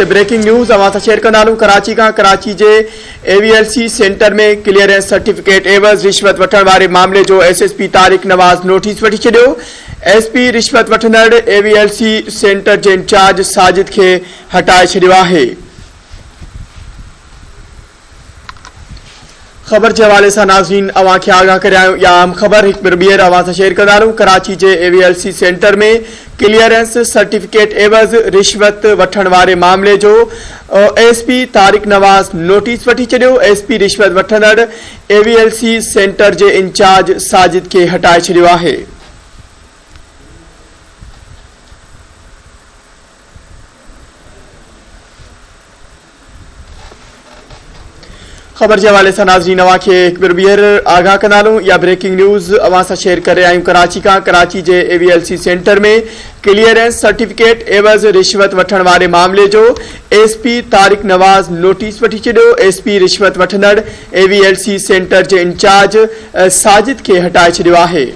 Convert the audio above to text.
Breaking news अवां share कंदालूं। Karachi जे AVLC centre में clearance certificate एवज़ रिश्वत वठण वारे मामले जो SSP तारिक नवाज़ नोटिस वठी छॾियो। SP रिश्वत वठंदड़ AVLC सेंटर जे इंचार्ज साजिद खे हटाए छॾियो आहे। खबर के हवाले से नाज़रीन अवां खे आगाह करायूं या अहम खबर एक बार ॿीहर अवां सां शेयर कंदालूं। कराची के AVLC सेंटर में क्लियरेंस सर्टिफिकेट एवज़ रिश्वत वठण वारे मामले जो SP तारिक नवाज़ नोटिस वठी छॾियो। SP रिश्वत वठंदड़ AVLC सेंटर के इंचार्ज साजिद के हटाए छॾियो आहे। खबर के हवाले से नाज़रीन अवां खे एक बार ॿीहर आगाह कंदालूं या ब्रेकिंग न्यूज़ अवां सां शेयर करे आहियूं। कराची के AVLC सेंटर में क्लियरेंस सर्टिफिकेट एवज़ रिश्वत वठण वारे मामले जो SP तारिक नवाज़ नोटिस वठी छॾियो। SP रिश्वत वठंदड़ AVLC सेंटर के इंचार्ज साजिद के हटाए छॾियो आहे।